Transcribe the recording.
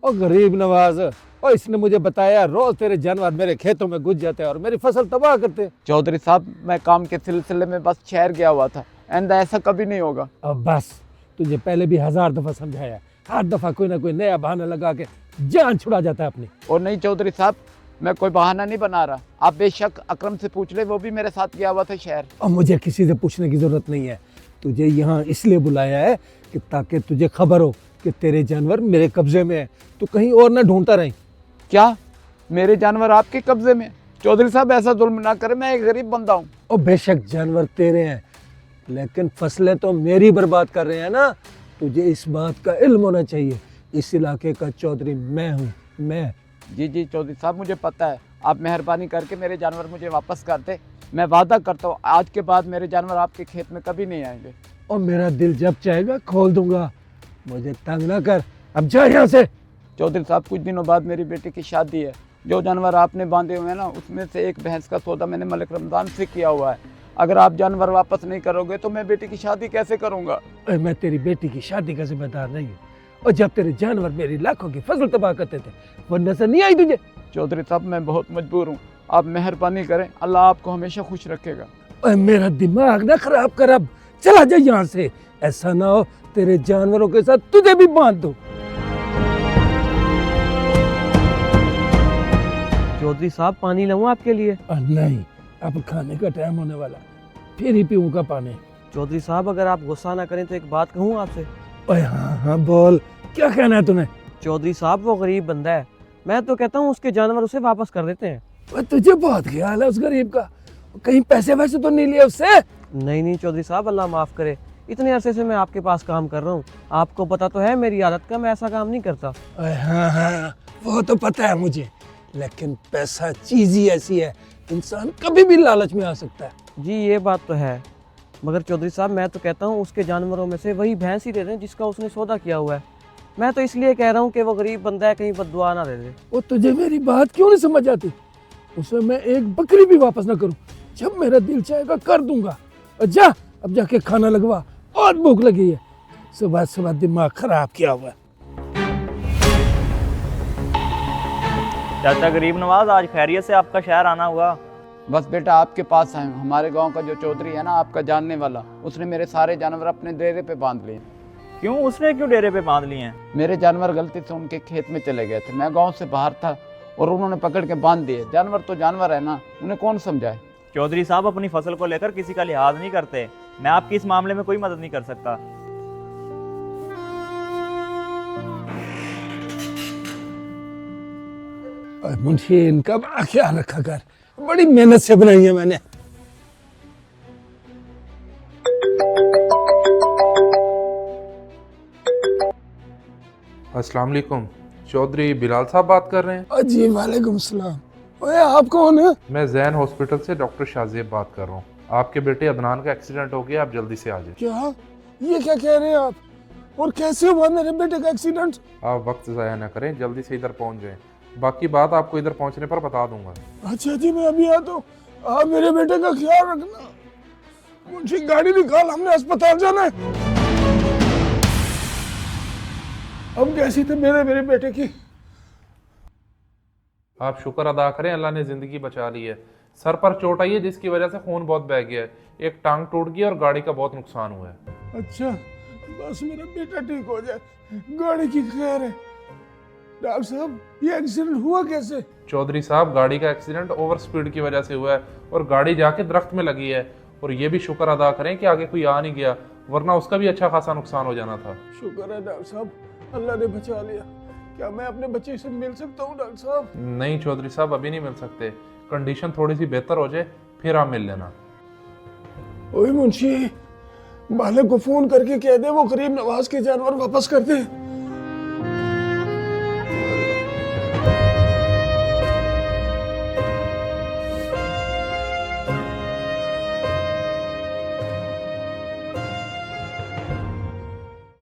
और गरीब नवाज, और इसने मुझे बताया रोज तेरे जानवर मेरे खेतों में घुस जाते हैं और मेरी फसल तबाह करते हैं। चौधरी साहब, मैं काम के सिलसिले में बस शहर गया हुआ था, एंड ऐसा कभी नहीं होगा। अब बस, तुझे पहले भी 1000 दफा समझाया, हर दफा कोई ना कोई नया बहाना लगा के जान छुड़ा जाता है अपनी। और नहीं चौधरी साहब, मैं कोई बहाना नहीं बना रहा। आप बेशक अकरम से पूछ ले, वो भी मेरे साथ गया हुआ था शहर। और मुझे किसी से पूछने की जरूरत नहीं है, तुझे यहाँ इसलिए बुलाया है कि ताकि तुझे खबर हो कि तेरे जानवर मेरे कब्जे में है, तू कहीं और ना ढूंढता रहीं। क्या मेरे जानवर आपके कब्जे में? चौधरी साहब, ऐसा जुल्म ना करें, मैं एक गरीब बंदा हूँ। और बेशक जानवर तेरे हैं, लेकिन फसलें तो मेरी बर्बाद कर रहे हैं ना। तुझे इस बात का इल्म होना चाहिए, इस इलाके का चौधरी मैं हूँ, मैं। जी जी चौधरी साहब, मुझे पता है। आप मेहरबानी करके मेरे जानवर मुझे वापस कर दे। मैं वादा करता हूँ आज के बाद मेरे जानवर आपके खेत में कभी नहीं आएंगे। और मेरा दिल जब चाहेगा खोल दूंगा, मुझे तंग ना कर, अब जा यहाँ से। चौधरी साहब, कुछ दिनों बाद मेरी बेटी की शादी है। जो जानवर आपने बांधे हुए हैं ना, उसमें से एक भैंस का सौदा मैंने मलिक रमजान से किया हुआ है। अगर आप जानवर वापस नहीं करोगे तो मैं बेटी की शादी कैसे करूँगा? मैं तेरी बेटी की शादी का जिम्मेदार नहीं हूँ, और जब तेरे जानवर मेरी लाखों की फसल तबाह करते थे वो नजर नहीं आई तुझे? चौधरी साहब, मैं बहुत मजबूर हूँ, आप मेहरबानी करें, अल्लाह आपको हमेशा खुश रखेगा। मेरा दिमाग ना खराब कर, अब चला जा यहाँ से। ऐसा ना हो तेरे जानवरों के साथ तुझे भी बांध दो। चौधरी साहब, पानी लाऊं आपके लिए? नहीं, अब खाने का टाइम होने वाला, फिर ही पीऊंगा पानी। चौधरी साहब, अगर आप गुस्सा ना करें तो एक बात कहूँ आपसे। ओए हाँ हाँ बोल, क्या कहना है तूने? चौधरी साहब, वो गरीब बंदा है, मैं तो कहता हूँ उसके जानवर उसे वापस कर देते हैं। ओए तुझे बहुत ख्याल है उस गरीब का, कहीं पैसे वैसे तो नहीं लिए उससे? नहीं नहीं चौधरी साहब, अल्लाह माफ़ करे, इतने अरसे से मैं आपके पास काम कर रहा हूँ, आपको पता तो है मेरी आदत का, मैं ऐसा काम नहीं करता। ओए हाँ हाँ, वो तो पता है मुझे, लेकिन पैसा चीज ही ऐसी है, इंसान कभी भी लालच में आ सकता है। जी ये बात तो है, मगर चौधरी साहब मैं तो कहता हूँ उसके जानवरों में से वही भैंस ही दे दें जिसका उसने सौदा किया हुआ है। मैं तो इसलिए कह रहा हूँ कि वो गरीब बंदा है, कहीं बददुआ ना दे दे। वो तुझे मेरी बात क्यों नहीं समझ आती? उसे मैं एक बकरी भी वापस ना करूं, जब मेरा दिल चाहेगा कर दूंगा। और जा, अब जाके खाना लगवा, और भूख लगी है, सुबह सुबह दिमाग खराब किया हुआ है। चाचा गरीब नवाज, आज खैरियत से आपका शहर आना हुआ? बस बेटा आपके पास आए हूँ। हमारे गांव का जो चौधरी है ना, आपका जानने वाला, उसने मेरे सारे जानवर अपने डेरे पे बांध लिए। क्यों? उसने क्यों डेरे पे बांध लिए हैं? मेरे जानवर गलती से उनके खेत में चले गए थे, मैं गांव से बाहर था और उन्होंने पकड़ के बांध दिए। जानवर तो जानवर है ना, उन्हें कौन समझाए? चौधरी साहब अपनी फसल को लेकर किसी का लिहाज नहीं करते। मैं आपकी इस मामले में कोई मदद नहीं कर सकता। और मुझे इनका बड़ा ख्याल रखा कर, बड़ी मेहनत से बनाई है मैंने। अस्सलाम वालेकुम, चौधरी बिलाल साहब बात कर रहे हैं? जी वालेकुम सलाम। ओए आप कौन है? मैं जैन हॉस्पिटल से डॉक्टर शाहजेब बात कर रहा हूँ। आपके बेटे अदनान का एक्सीडेंट हो गया, आप जल्दी से आ जाए। क्या? ये क्या कह रहे हैं आप? और कैसे हुआ मेरे बेटे का एक्सीडेंट? आप वक्त ज़ाया ना करें, जल्दी से इधर पहुँच जाएं। बाकी बात आपको इधर पहुँचने पर बता दूंगा। अच्छा जी, मैं अभी आता हूँ। आप मेरे बेटे का ख्याल रखना। मुझे गाड़ी निकाल, हमने अस्पताल जाना है। अब कैसी थे मेरे बेटे की? आप शुक्र अदा करें, अल्लाह ने ज़िंदगी बचा ली है। सर पर चोट आई है जिसकी वजह से खून बहुत बह गया है, एक टांग टूट गई और गाड़ी का बहुत नुकसान हुआ है। अच्छा, बस मेरा बेटा ठीक हो जाए, गाड़ी की खैर है। डॉक्टर साहब, ये एक्सीडेंट हुआ कैसे? चौधरी साहब, गाड़ी का एक्सीडेंट ओवर स्पीड की वजह से हुआ है और गाड़ी जाके दरख्त में लगी है। और ये भी शुक्र अदा करें कि आगे कोई आ नहीं गया, वरना उसका भी अच्छा खासा नुकसान हो जाना था। शुक्र है डॉक्टर साहब, अल्लाह ने बचा लिया। क्या मैं अपने बच्चे से मिल सकता हूँ डॉक्टर साहब? नहीं चौधरी साहब, अभी नहीं मिल सकते, कंडीशन थोड़ी सी बेहतर हो जाए फिर आप मिल लेना। ओए मुंशी, मालिक को फोन करके कह दे वो गरीब नवाज के जानवर वापस कर दे।